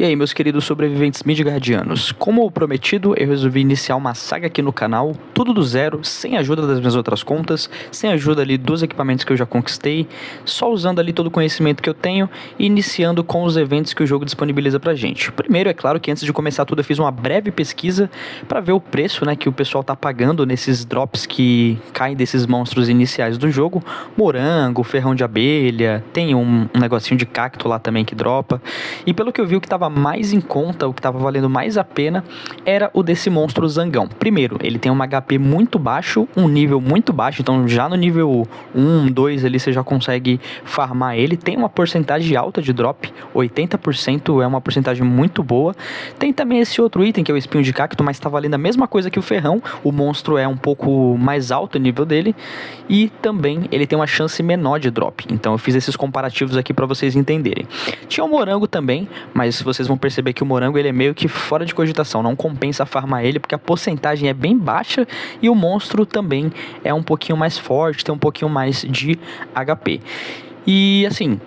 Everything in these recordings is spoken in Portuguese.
E aí, meus queridos sobreviventes midgardianos, como prometido, eu resolvi iniciar uma saga aqui no canal, tudo do zero, sem ajuda das minhas outras contas, sem ajuda ali dos equipamentos que eu já conquistei, só usando ali todo o conhecimento que eu tenho e iniciando com os eventos que o jogo disponibiliza pra gente. Primeiro, é claro que antes de começar tudo eu fiz uma breve pesquisa para ver o preço, né, que o pessoal tá pagando nesses drops que caem desses monstros iniciais do jogo, morango, ferrão de abelha, tem um negocinho de cacto lá também que dropa, e pelo que eu vi o que estava mais em conta, o que estava valendo mais a pena, era o desse monstro zangão. Primeiro, ele tem um HP muito baixo, um nível muito baixo, então já no nível 1, 2 ali você já consegue farmar ele, tem uma porcentagem alta de drop, 80% é uma porcentagem muito boa. Tem também esse outro item que é o espinho de cacto, mas está valendo a mesma coisa que o ferrão, o monstro é um pouco mais alto o nível dele, e também ele tem uma chance menor de drop, então eu fiz esses comparativos aqui para vocês entenderem. Tinha o morango também, mas vocês vão perceber que o morango ele é meio que fora de cogitação, não compensa farmar ele porque a porcentagem é bem baixa e o monstro também é um pouquinho mais forte, tem um pouquinho mais de HP. E assim,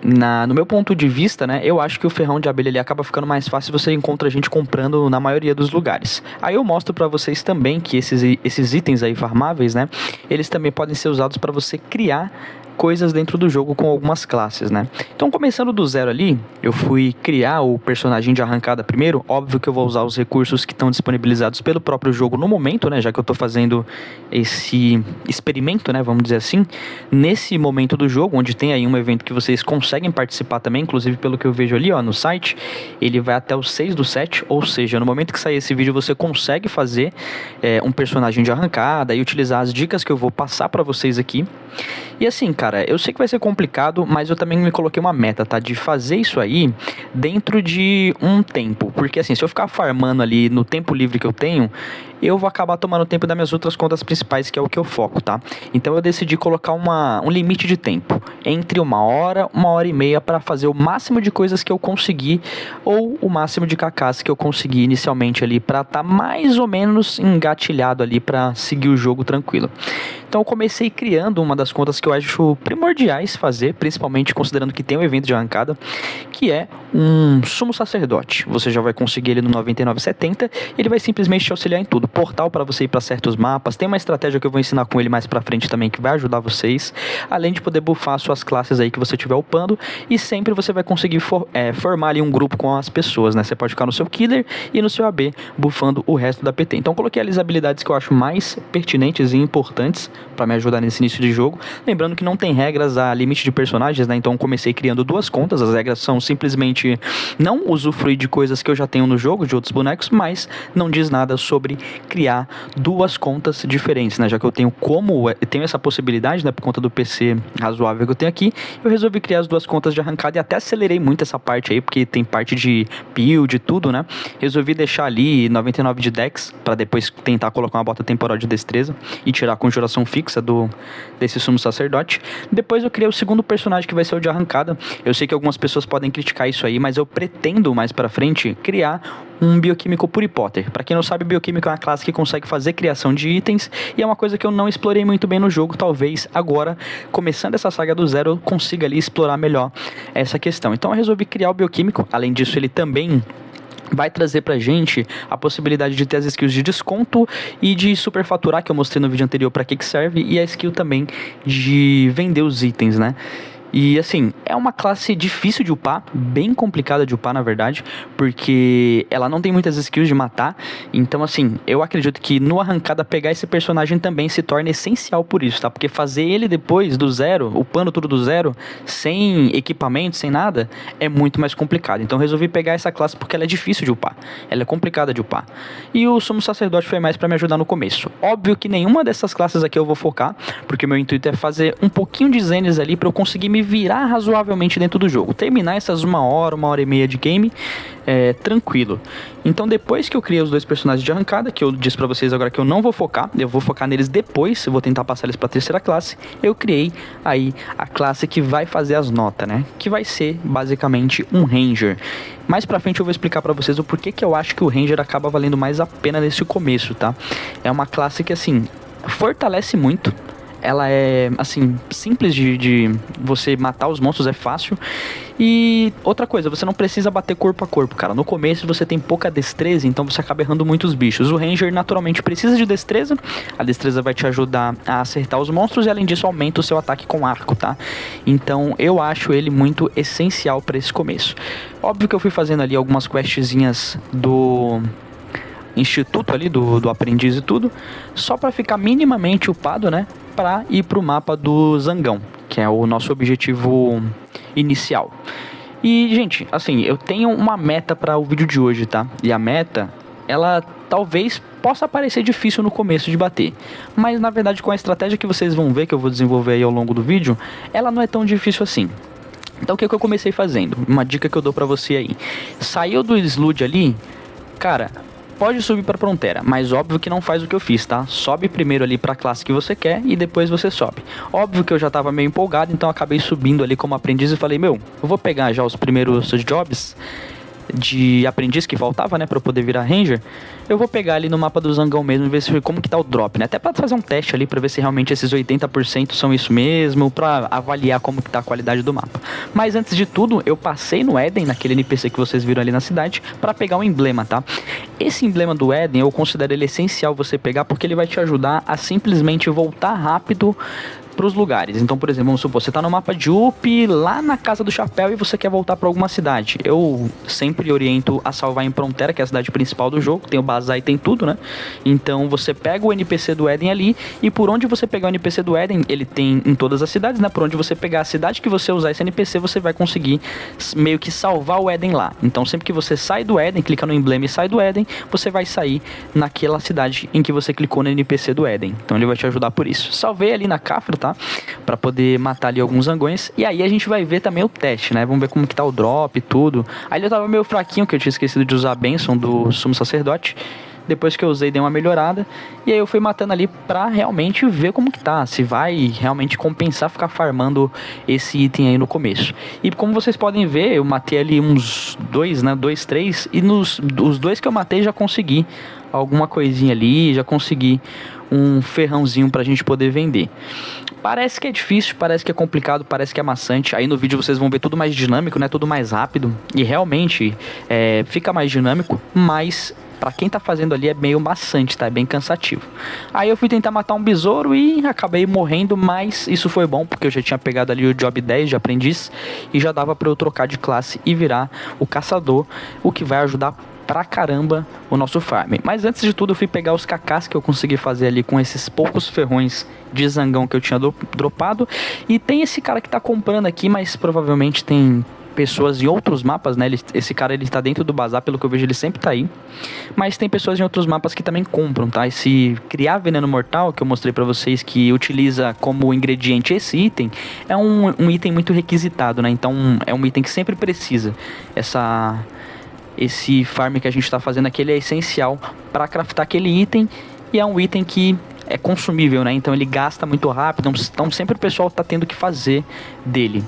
no meu ponto de vista, né, eu acho que o ferrão de abelha ele acaba ficando mais fácil, você encontra a gente comprando na maioria dos lugares. Aí eu mostro pra vocês também que esses itens aí farmáveis, né, eles também podem ser usados para você criar coisas dentro do jogo com algumas classes, né? Então, começando do zero ali, eu fui criar o personagem de arrancada primeiro. Óbvio que eu vou usar os recursos que estão disponibilizados pelo próprio jogo no momento, né? Já que eu tô fazendo esse experimento, né? Vamos dizer assim, nesse momento do jogo, onde tem aí um evento que vocês conseguem participar também, inclusive pelo que eu vejo ali, ó, no site, ele vai até o 6/7, ou seja, no momento que sair esse vídeo, você consegue fazer um personagem de arrancada e utilizar as dicas que eu vou passar pra vocês aqui. E assim, cara, eu sei que vai ser complicado, mas eu também me coloquei uma meta, tá? De fazer isso aí dentro de um tempo. Porque assim, se eu ficar farmando ali no tempo livre que eu tenho, eu vou acabar tomando tempo das minhas outras contas principais, que é o que eu foco, tá? Então eu decidi colocar um limite de tempo, entre 1 hora e meia, para fazer o máximo de coisas que eu conseguir, ou o máximo de cacás que eu conseguir inicialmente ali, para estar mais ou menos engatilhado ali, para seguir o jogo tranquilo. Então eu comecei criando uma das contas que eu acho primordiais fazer, principalmente considerando que tem um evento de arrancada, que é um sumo sacerdote. Você já vai conseguir ele no 99,70, ele vai simplesmente te auxiliar em tudo. Portal para você ir para certos mapas, tem uma estratégia que eu vou ensinar com ele mais para frente também, que vai ajudar vocês, além de poder buffar suas classes aí que você estiver upando, e sempre você vai conseguir formar ali um grupo com as pessoas, né? Você pode ficar no seu killer e no seu AB, buffando o resto da PT. Então eu coloquei ali as habilidades que eu acho mais pertinentes e importantes para me ajudar nesse início de jogo. Lembrando que não tem regras a limite de personagens, né? Então eu comecei criando 2 contas. As regras são simplesmente não usufruir de coisas que eu já tenho no jogo, de outros bonecos, mas não diz nada sobre criar 2 contas diferentes, né? Já que eu tenho essa possibilidade, né, por conta do PC razoável que eu tenho aqui, eu resolvi criar as 2 contas de arrancada e até acelerei muito essa parte aí, porque tem parte de build e tudo, né? Resolvi deixar ali 99 de Dex, para depois tentar colocar uma bota temporal de destreza e tirar a conjuração fixa desse sumo sacerdote. Depois eu criei o segundo personagem, que vai ser o de arrancada. Eu sei que algumas pessoas podem criticar isso aí, mas eu pretendo mais pra frente criar um bioquímico puripotter. Pra quem não sabe, bioquímico é uma classe que consegue fazer criação de itens, e é uma coisa que eu não explorei muito bem no jogo. Talvez agora, começando essa saga do zero, eu consiga ali explorar melhor essa questão. Então eu resolvi criar o bioquímico. Além disso, ele também vai trazer pra gente a possibilidade de ter as skills de desconto e de superfaturar, que eu mostrei no vídeo anterior pra que serve, e a skill também de vender os itens, né? E assim, é uma classe difícil de upar, bem complicada de upar na verdade, porque ela não tem muitas skills de matar. Então assim, eu acredito que no arrancada pegar esse personagem também se torna essencial por isso, tá? Porque fazer ele depois do zero, upando tudo do zero, sem equipamento, sem nada, é muito mais complicado. Então eu resolvi pegar essa classe porque ela é difícil de upar, ela é complicada de upar. E o sumo sacerdote foi mais pra me ajudar no começo. Óbvio que nenhuma dessas classes aqui eu vou focar, porque meu intuito é fazer um pouquinho de Zenes ali pra eu conseguir me virar razoavelmente dentro do jogo, terminar essas 1 hora e meia de game tranquilo. Então depois que eu criei os 2 personagens de arrancada, que eu disse pra vocês agora que eu não vou focar, eu vou focar neles depois, eu vou tentar passar eles pra 3ª classe, eu criei aí a classe que vai fazer as notas, né, que vai ser basicamente um Ranger. Mais pra frente eu vou explicar pra vocês o porquê que eu acho que o Ranger acaba valendo mais a pena nesse começo, tá? É uma classe que assim, fortalece muito, ela é, assim, simples de você matar os monstros, é fácil. E outra coisa, você não precisa bater corpo a corpo, cara. No começo você tem pouca destreza, então você acaba errando muitos bichos. O Ranger naturalmente precisa de destreza. A destreza vai te ajudar a acertar os monstros e além disso aumenta o seu ataque com arco, tá? Então eu acho ele muito essencial para esse começo. Óbvio que eu fui fazendo ali algumas questzinhas do instituto ali, do aprendiz e tudo, só para ficar minimamente upado, né? Para ir pro mapa do Zangão, que é o nosso objetivo inicial. E, gente, assim, eu tenho uma meta para o vídeo de hoje, tá? E a meta, ela talvez possa parecer difícil no começo de bater, mas na verdade com a estratégia que vocês vão ver, que eu vou desenvolver aí ao longo do vídeo, ela não é tão difícil assim. Então o que eu comecei fazendo? Uma dica que eu dou pra você aí. Saiu do Slood ali, cara, pode subir pra Frontera, mas óbvio que não faz o que eu fiz, tá? Sobe primeiro ali pra classe que você quer e depois você sobe. Óbvio que eu já tava meio empolgado, então acabei subindo ali como aprendiz e falei, meu, eu vou pegar já os primeiros jobs de aprendiz que faltava, né, pra eu poder virar Ranger. Eu vou pegar ali no mapa do Zangão mesmo e ver se, como que tá o drop, né, até pra fazer um teste ali pra ver se realmente esses 80% são isso mesmo, pra avaliar como que tá a qualidade do mapa. Mas antes de tudo, eu passei no Eden, naquele NPC que vocês viram ali na cidade, pra pegar o emblema, tá? Esse emblema do Eden, eu considero ele essencial você pegar, porque ele vai te ajudar a simplesmente voltar rápido para os lugares. Então, por exemplo, vamos supor, você tá no mapa de Up, lá na Casa do Chapéu, e você quer voltar para alguma cidade. Eu sempre oriento a salvar em Frontera, que é a cidade principal do jogo, tem o bazar e tem tudo, né? Então, você pega o NPC do Eden ali, e por onde você pegar o NPC do Eden, ele tem em todas as cidades, né? Por onde você pegar a cidade que você usar esse NPC, você vai conseguir meio que salvar o Eden lá. Então, sempre que você sai do Eden, clica no emblema e sai do Eden, você vai sair naquela cidade em que você clicou no NPC do Eden. Então, ele vai te ajudar por isso. Salvei ali na Cafra, tá? Pra poder matar ali alguns zangões. E aí a gente vai ver também o teste, né? Vamos ver como que tá o drop e tudo. Aí eu tava meio fraquinho, que eu tinha esquecido de usar a bênção do Sumo Sacerdote. Depois que eu usei, dei uma melhorada. E aí eu fui matando ali pra realmente ver como que tá. Se vai realmente compensar ficar farmando esse item aí no começo. E como vocês podem ver, eu matei ali uns dois, né? 2, 3. E os dois que eu matei já consegui alguma coisinha ali. Já consegui um ferrãozinho pra gente poder vender. Parece que é difícil, parece que é complicado, parece que é maçante. Aí no vídeo vocês vão ver tudo mais dinâmico, né? Tudo mais rápido. E realmente fica mais dinâmico, mas pra quem tá fazendo ali é meio maçante, tá? É bem cansativo. Aí eu fui tentar matar um besouro e acabei morrendo, mas isso foi bom, porque eu já tinha pegado ali o job 10 de aprendiz e já dava pra eu trocar de classe e virar o caçador, o que vai ajudar pra caramba o nosso farm. Mas antes de tudo eu fui pegar os cacás que eu consegui fazer ali com esses poucos ferrões de zangão que eu tinha dropado. E tem esse cara que tá comprando aqui, mas provavelmente tem pessoas em outros mapas, né? Esse cara ele tá dentro do bazar, pelo que eu vejo ele sempre tá aí. Mas tem pessoas em outros mapas que também compram, tá? Esse criar veneno mortal que eu mostrei pra vocês, que utiliza como ingrediente esse item, é um item muito requisitado, né? Então é um item que sempre precisa. Esse farm que a gente está fazendo aqui, ele é essencial para craftar aquele item, e é um item que é consumível, né? Então ele gasta muito rápido, então sempre o pessoal está tendo que fazer dele.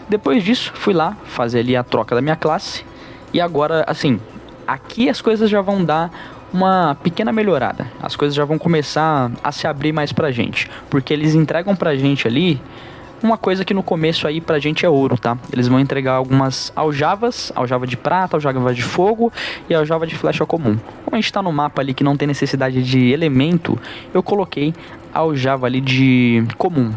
Depois disso, fui lá fazer ali a troca da minha classe, e agora, assim, aqui as coisas já vão dar uma pequena melhorada. As coisas já vão começar a se abrir mais pra gente, porque eles entregam pra gente ali uma coisa que no começo aí pra gente é ouro, tá? Eles vão entregar algumas aljavas, aljava de prata, aljava de fogo e aljava de flecha comum. Como a gente tá no mapa ali que não tem necessidade de elemento, eu coloquei a aljava ali de comum.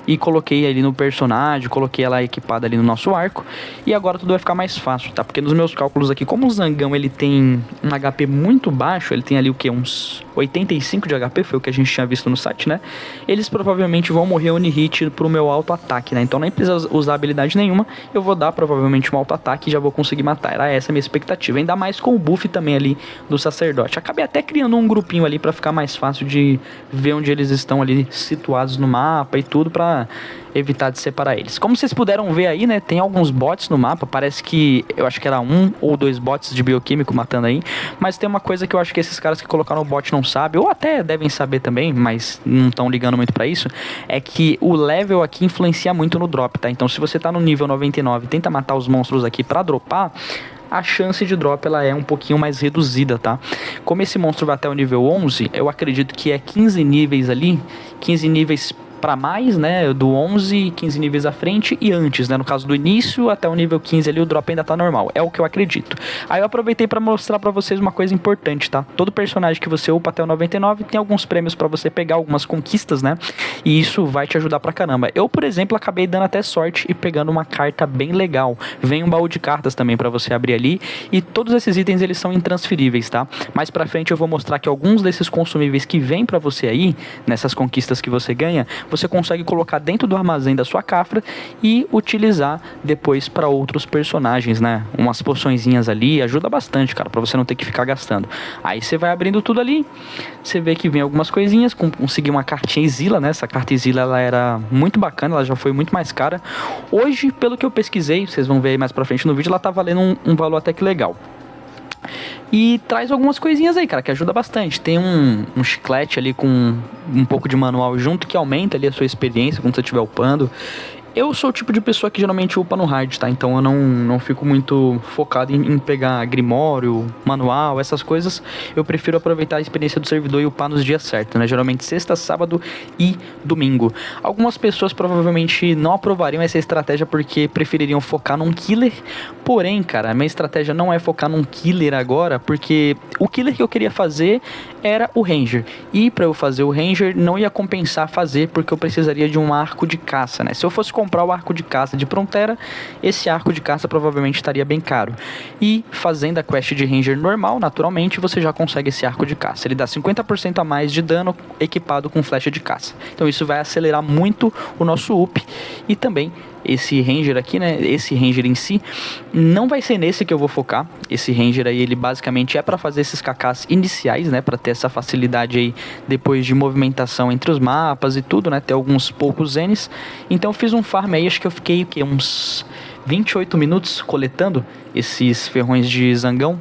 E coloquei ali no personagem, coloquei ela equipada ali no nosso arco. E agora tudo vai ficar mais fácil, tá? Porque nos meus cálculos aqui, como o Zangão ele tem um HP muito baixo, ele tem ali o que? Uns 85 de HP, foi o que a gente tinha visto no site, né? Eles provavelmente vão morrer one-hit pro meu auto-ataque, né? Então nem precisa usar habilidade nenhuma, eu vou dar provavelmente um auto-ataque e já vou conseguir matar. Era essa a minha expectativa, ainda mais com o buff também ali do sacerdote. Acabei até criando um grupinho ali pra ficar mais fácil de ver onde eles estão ali situados no mapa e tudo, pra evitar de separar eles. Como vocês puderam ver aí, né, tem alguns bots no mapa, parece que, eu acho que era 1 ou 2 bots de bioquímico matando aí, mas tem uma coisa que eu acho que esses caras que colocaram o bot não sabem, ou até devem saber também, mas não estão ligando muito pra isso, é que o level aqui influencia muito no drop, tá? Então se você tá no nível 99 e tenta matar os monstros aqui pra dropar, a chance de drop ela é um pouquinho mais reduzida, tá? Como esse monstro vai até o nível 11, eu acredito que é 15 níveis ali, 15 níveis para mais, né, do 11, 15 níveis à frente e antes, né, no caso do início até o nível 15 ali o drop ainda tá normal, é o que eu acredito. Aí eu aproveitei para mostrar para vocês uma coisa importante, tá? Todo personagem que você upa até o 99 tem alguns prêmios para você pegar, algumas conquistas, né, e isso vai te ajudar pra caramba. Eu, por exemplo, acabei dando até sorte e pegando uma carta bem legal. Vem um baú de cartas também para você abrir ali, e todos esses itens eles são intransferíveis, tá? Mais pra frente eu vou mostrar que alguns desses consumíveis que vêm pra você aí, nessas conquistas que você ganha, você consegue colocar dentro do armazém da sua cafra e utilizar depois pra outros personagens, né? Umas poçõezinhas ali, ajuda bastante, cara, pra você não ter que ficar gastando. Aí você vai abrindo tudo ali, você vê que vem algumas coisinhas, consegui uma cartinha Exila, né? Essa carta Exila, ela era muito bacana, ela já foi muito mais cara. Hoje, pelo que eu pesquisei, vocês vão ver aí mais pra frente no vídeo, ela tá valendo um valor até que legal. E traz algumas coisinhas aí, cara, que ajuda bastante. Tem um chiclete ali com um pouco de manual junto, que aumenta ali a sua experiência quando você estiver upando. Eu sou o tipo de pessoa que geralmente upa no hard, tá? Então eu não fico muito focado em pegar grimório, manual, essas coisas. Eu prefiro aproveitar a experiência do servidor e upar nos dias certos, né? Geralmente sexta, sábado e domingo. Algumas pessoas provavelmente não aprovariam essa estratégia porque prefeririam focar num killer. Porém, cara, a minha estratégia não é focar num killer agora, porque o killer que eu queria fazer era o Ranger. E para eu fazer o Ranger não ia compensar fazer, porque eu precisaria de um arco de caça, né? Se eu fosse comprar o arco de caça de Prontera, esse arco de caça provavelmente estaria bem caro. E fazendo a quest de Ranger normal, naturalmente, você já consegue esse arco de caça. Ele dá 50% a mais de dano equipado com flecha de caça. Então isso vai acelerar muito o nosso up. E também esse Ranger aqui, né, esse Ranger em si, não vai ser nesse que eu vou focar. Esse Ranger aí, ele basicamente é para fazer esses KKs iniciais, né, para ter essa facilidade aí depois de movimentação entre os mapas e tudo, né, ter alguns poucos Zenes. Então eu fiz um farm aí, acho que eu fiquei o quê? Uns 28 minutos coletando esses ferrões de zangão.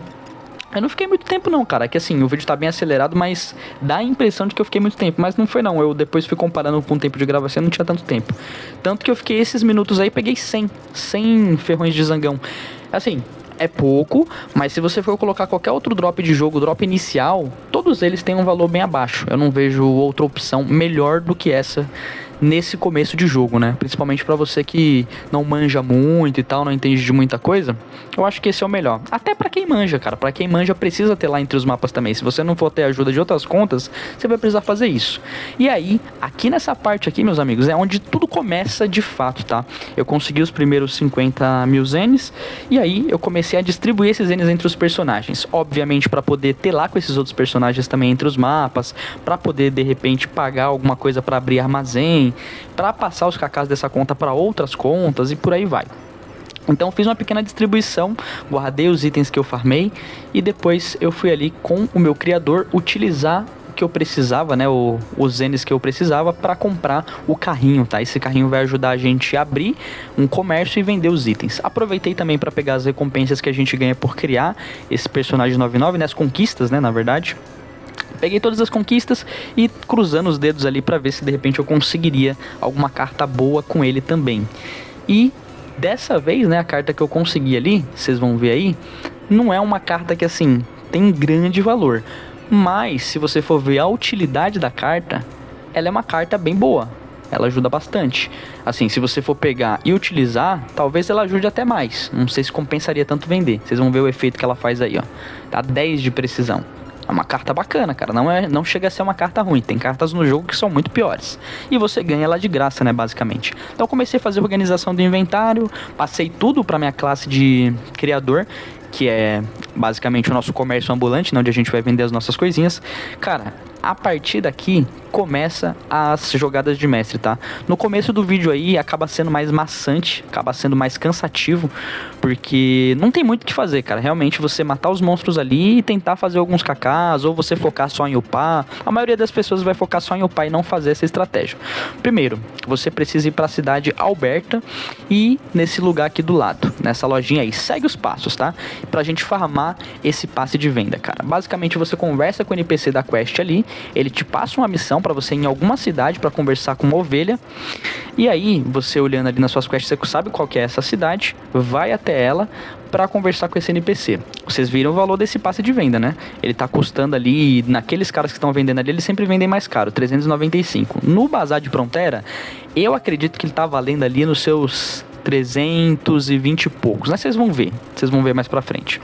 Eu não fiquei muito tempo não, cara, que assim, o vídeo tá bem acelerado, mas dá a impressão de que eu fiquei muito tempo, mas não foi não, eu depois fui comparando com o tempo de gravação, não tinha tanto tempo. Tanto que eu fiquei esses minutos aí, peguei 100 ferrões de zangão. Assim, é pouco, mas se você for colocar qualquer outro drop de jogo, drop inicial, todos eles têm um valor bem abaixo. Eu não vejo outra opção melhor do que essa nesse começo de jogo, né? Principalmente pra você que não manja muito e tal, não entende de muita coisa, eu acho que esse é o melhor. Até pra quem manja, cara, pra quem manja precisa ter lá entre os mapas também. Se você não for ter ajuda de outras contas, você vai precisar fazer isso. E aí, aqui nessa parte aqui, meus amigos, é onde tudo começa de fato, tá? Eu consegui os primeiros 50 mil zenes, e aí eu comecei a distribuir esses zenes entre os personagens. Obviamente pra poder ter lá com esses outros personagens também entre os mapas, pra poder de repente pagar alguma coisa pra abrir armazém, para passar os KKs dessa conta para outras contas e por aí vai. Então fiz uma pequena distribuição, guardei os itens que eu farmei e depois eu fui ali com o meu criador utilizar o que eu precisava, né, os zenes que eu precisava para comprar o carrinho, tá? Esse carrinho vai ajudar a gente a abrir um comércio e vender os itens. Aproveitei também para pegar as recompensas que a gente ganha por criar esse personagem 99, né, as conquistas, né, na verdade. Peguei todas as conquistas e cruzando os dedos ali pra ver se de repente eu conseguiria alguma carta boa com ele também. E dessa vez, né, a carta que eu consegui ali, vocês vão ver aí, não é uma carta que assim, tem grande valor. Mas se você for ver a utilidade da carta, ela é uma carta bem boa. Ela ajuda bastante. Assim, se você for pegar e utilizar, talvez ela ajude até mais. Não sei se compensaria tanto vender. Vocês vão ver o efeito que ela faz aí, ó. Tá 10 de precisão. É uma carta bacana, cara, não chega a ser uma carta ruim, tem cartas no jogo que são muito piores. E você ganha ela de graça, né, basicamente. Então eu comecei a fazer a organização do inventário, passei tudo pra minha classe de criador, que é basicamente o nosso comércio ambulante, né, onde a gente vai vender as nossas coisinhas. Cara, a partir daqui começa as jogadas de mestre, tá? No começo do vídeo aí acaba sendo mais maçante, acaba sendo mais cansativo, porque não tem muito o que fazer, cara. Realmente você matar os monstros ali e tentar fazer alguns KKs, ou você focar só em upar. A maioria das pessoas vai focar só em upar e não fazer essa estratégia. Primeiro, você precisa ir para a cidade Alberta e nesse lugar aqui do lado, nessa lojinha aí. Segue os passos, tá? Pra gente farmar farmar esse passe de venda, cara. Basicamente você conversa com o NPC da quest ali, ele te passa uma missão pra você ir em alguma cidade pra conversar com uma ovelha, e aí você olhando ali nas suas quests, você sabe qual que é essa cidade, vai até ela para conversar com esse NPC. Vocês viram o valor desse passe de venda, né? Ele tá custando ali, naqueles caras que estão vendendo ali, eles sempre vendem mais caro, 395. No Bazar de Frontera, eu acredito que ele tá valendo ali nos seus 320 e poucos, né? Vocês vão ver mais pra frente.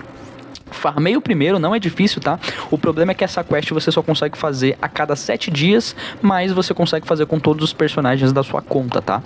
Farmei o primeiro, não é difícil, tá? O problema é que essa quest você só consegue fazer a cada 7 dias, mas você consegue fazer com todos os personagens da sua conta, tá?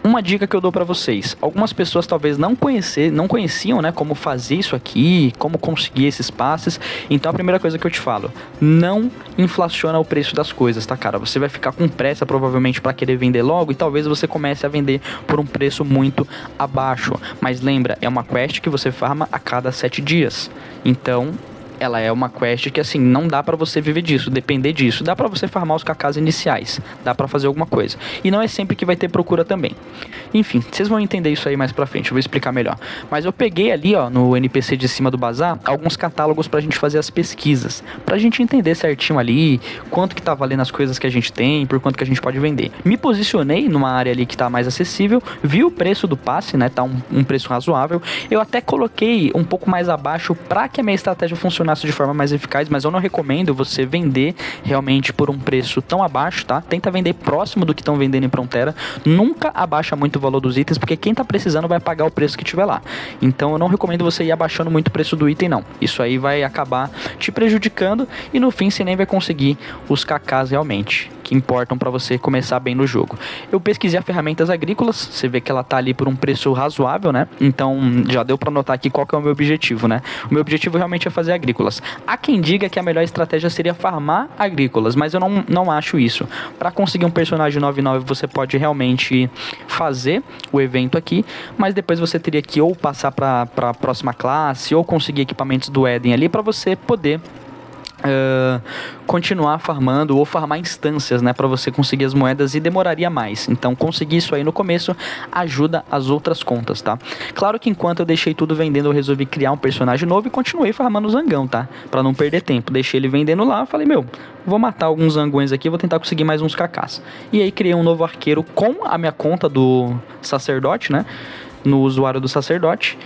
Uma dica que eu dou pra vocês: algumas pessoas talvez não conheciam, né, como fazer isso aqui, como conseguir esses passes. Então a primeira coisa que eu te falo: não inflaciona o preço das coisas, tá, cara? Você vai ficar com pressa provavelmente pra querer vender logo e talvez você comece a vender por um preço muito abaixo. Mas lembra, é uma quest que você farma a cada 7 dias. Então ela é uma quest que, assim, não dá pra você viver disso, depender disso. Dá pra você farmar os cacás iniciais, dá pra fazer alguma coisa. E não é sempre que vai ter procura também. Enfim, vocês vão entender isso aí mais pra frente, eu vou explicar melhor. Mas eu peguei ali, ó, no NPC de cima do bazar, alguns catálogos pra gente fazer as pesquisas, pra gente entender certinho ali quanto que tá valendo as coisas que a gente tem, por quanto que a gente pode vender. Me posicionei numa área ali que tá mais acessível, vi o preço do passe, né, tá um preço razoável. Eu até coloquei um pouco mais abaixo pra que a minha estratégia funcione de forma mais eficaz, mas eu não recomendo você vender realmente por um preço tão abaixo, tá? Tenta vender próximo do que estão vendendo em Frontera, nunca abaixa muito o valor dos itens, porque quem tá precisando vai pagar o preço que tiver lá. Então eu não recomendo você ir abaixando muito o preço do item, não. Isso aí vai acabar te prejudicando e no fim você nem vai conseguir os KKs realmente, que importam para você começar bem no jogo. Eu pesquisei a ferramentas agrícolas, você vê que ela tá ali por um preço razoável, né? Então já deu para notar aqui qual que é o meu objetivo, né? O meu objetivo realmente é fazer agrícolas. Há quem diga que a melhor estratégia seria farmar agrícolas, mas eu não acho isso. Para conseguir um personagem 9/9 você pode realmente fazer o evento aqui, mas depois você teria que ou passar para a próxima classe ou conseguir equipamentos do Eden ali para você poder continuar farmando ou farmar instâncias, né, para você conseguir as moedas, e demoraria mais. Então conseguir isso aí no começo ajuda as outras contas, tá? Claro que enquanto eu deixei tudo vendendo, eu resolvi criar um personagem novo e continuei farmando o zangão, tá? Para não perder tempo. Deixei ele vendendo lá, falei, meu, vou matar alguns zangões aqui, vou tentar conseguir mais uns KKs. E aí criei um novo arqueiro com a minha conta do sacerdote, né, no usuário do sacerdote.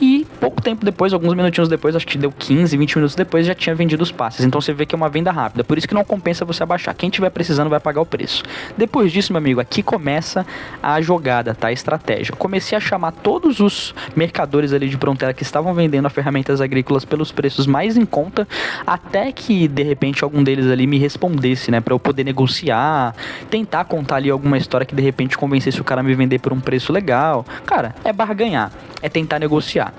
E pouco tempo depois, alguns minutinhos depois, acho que deu 15, 20 minutos depois, já tinha vendido os passes. Então você vê que é uma venda rápida, por isso que não compensa você abaixar. Quem tiver precisando vai pagar o preço. Depois disso, meu amigo, aqui começa a jogada, tá? A estratégia. Comecei a chamar todos os mercadores ali de Frontera que estavam vendendo as ferramentas agrícolas pelos preços mais em conta, até que de repente algum deles ali me respondesse, né? Pra eu poder negociar, tentar contar ali alguma história que de repente convencesse o cara a me vender por um preço legal. Cara, é barganhar, é tentar negociar.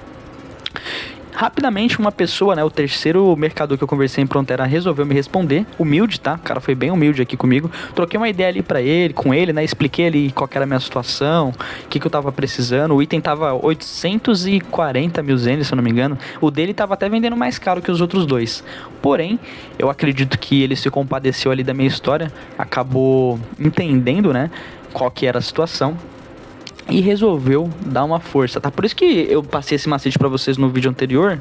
Rapidamente uma pessoa, né, o terceiro mercador que eu conversei em Frontera resolveu me responder, humilde, tá? O cara foi bem humilde aqui comigo. Troquei uma ideia ali com ele, né? Expliquei ali qual que era a minha situação, o que eu tava precisando. O item tava 840 mil zenes, se eu não me engano. O dele tava até vendendo mais caro que os outros dois. Porém, eu acredito que ele se compadeceu ali da minha história, acabou entendendo, né, qual que era a situação e resolveu dar uma força, tá? Por isso que eu passei esse macete pra vocês no vídeo anterior,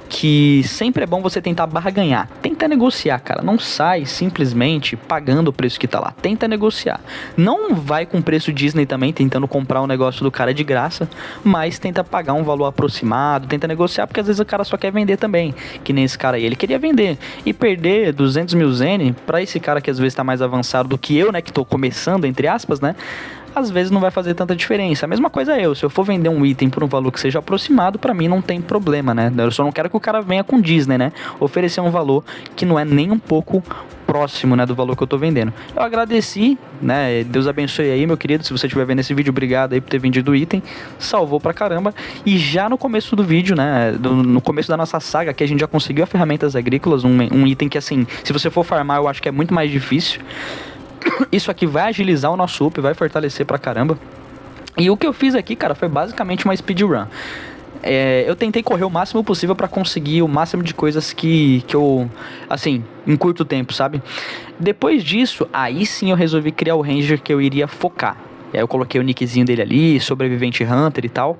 que sempre é bom você tentar barganhar. Tenta negociar, cara. Não sai simplesmente pagando o preço que tá lá. Tenta negociar. Não vai com preço Disney também, tentando comprar um negócio do cara de graça, mas tenta pagar um valor aproximado, tenta negociar, porque às vezes o cara só quer vender também. Que nem esse cara aí, ele queria vender. E perder 200 mil zen pra esse cara que às vezes tá mais avançado do que eu, né, que tô começando, entre aspas, né, às vezes não vai fazer tanta diferença. A mesma coisa se eu for vender um item por um valor que seja aproximado, pra mim não tem problema, né? Eu só não quero que o cara venha com Disney, né? Oferecer um valor que não é nem um pouco próximo, né, do valor que eu tô vendendo. Eu agradeci, né? Deus abençoe aí, meu querido. Se você estiver vendo esse vídeo, obrigado aí por ter vendido o item. Salvou pra caramba. E já no começo do vídeo, né, no começo da nossa saga, que a gente já conseguiu as ferramentas agrícolas, um item que, assim, se você for farmar, eu acho que é muito mais difícil. Isso aqui vai agilizar o nosso up, vai fortalecer pra caramba. E o que eu fiz aqui, cara, foi basicamente uma speedrun. Eu tentei correr o máximo possível pra conseguir o máximo de coisas que eu, assim, em curto tempo, sabe? Depois disso, aí sim eu resolvi criar o Ranger que eu iria focar. E aí eu coloquei o nickzinho dele ali, Sobrevivente Hunter e tal.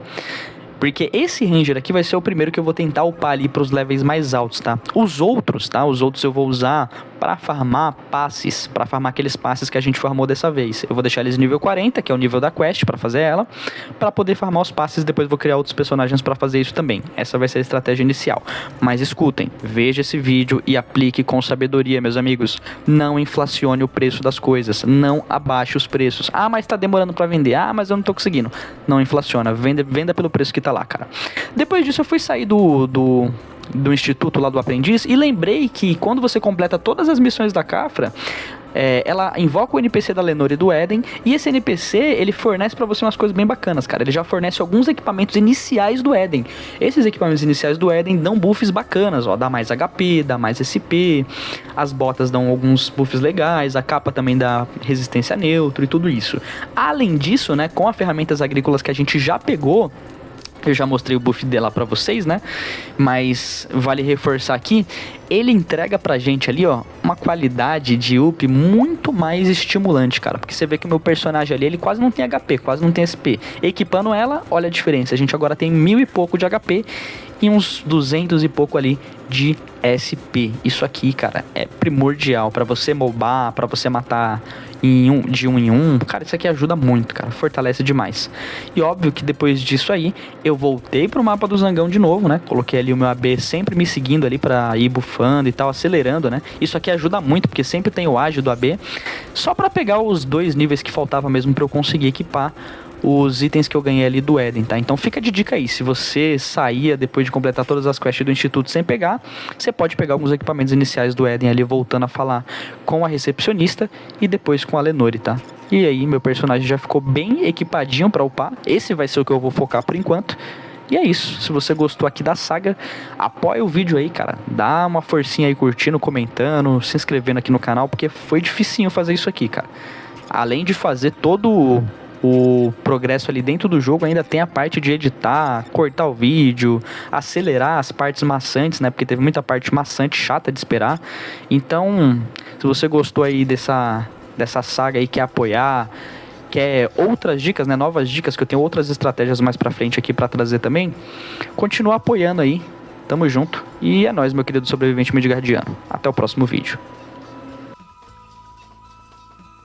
Porque esse Ranger aqui vai ser o primeiro que eu vou tentar upar ali pros levels mais altos, tá? Os outros eu vou usar para farmar passes, para farmar aqueles passes que a gente farmou dessa vez. Eu vou deixar eles nível 40, que é o nível da quest, para fazer ela, para poder farmar os passes. Depois vou criar outros personagens para fazer isso também. Essa vai ser a estratégia inicial. Mas escutem, veja esse vídeo e aplique com sabedoria, meus amigos. Não inflacione o preço das coisas, não abaixe os preços. Ah, mas tá demorando para vender. Ah, mas eu não tô conseguindo. Não inflaciona, venda pelo preço que tá lá, cara. Depois disso eu fui sair do instituto lá do aprendiz e lembrei que quando você completa todas as missões da Caphra, ela invoca o NPC da Lenore e do Eden, e esse NPC, ele fornece pra você umas coisas bem bacanas, cara. Ele já fornece alguns equipamentos iniciais do Eden. Esses equipamentos iniciais do Eden dão buffs bacanas, ó, dá mais HP, dá mais SP, as botas dão alguns buffs legais, a capa também dá resistência a neutro e tudo isso. Além disso, né, com as ferramentas agrícolas que a gente já pegou, eu já mostrei o buff dela pra vocês, né? Mas vale reforçar aqui, ele entrega pra gente ali, ó, uma qualidade de up muito mais estimulante, cara. Porque você vê que o meu personagem ali, ele quase não tem HP, quase não tem SP. Equipando ela, olha a diferença. A gente agora tem 1000 e pouco de HP e uns 200 e pouco ali de SP. Isso aqui, cara, é primordial pra você mobar, pra você matar de um em um. Cara, isso aqui ajuda muito, cara, fortalece demais. E óbvio que depois disso aí, eu voltei pro mapa do Zangão de novo, né? Coloquei ali o meu AB sempre me seguindo ali pra ir bufando e tal, acelerando, né? Isso aqui ajuda muito, porque sempre tem o ágil do AB, só pra pegar os 2 níveis que faltava mesmo pra eu conseguir equipar os itens que eu ganhei ali do Eden, tá? Então fica de dica aí, se você saía depois de completar todas as quests do Instituto sem pegar, você pode pegar alguns equipamentos iniciais do Eden ali, voltando a falar com a recepcionista e depois com a Lenore, tá? E aí meu personagem já ficou bem equipadinho pra upar, esse vai ser o que eu vou focar por enquanto. E é isso, se você gostou aqui da saga, apoia o vídeo aí, cara, dá uma forcinha aí curtindo, comentando, se inscrevendo aqui no canal, porque foi dificinho fazer isso aqui, cara. Além de fazer todo o progresso ali dentro do jogo, ainda tem a parte de editar, cortar o vídeo, acelerar as partes maçantes, né? Porque teve muita parte maçante, chata de esperar. Então, se você gostou aí dessa saga aí, quer apoiar, quer outras dicas, né? Novas dicas, que eu tenho outras estratégias mais pra frente aqui pra trazer também, continua apoiando aí. Tamo junto. E é nóis, meu querido sobrevivente midgardiano. Até o próximo vídeo.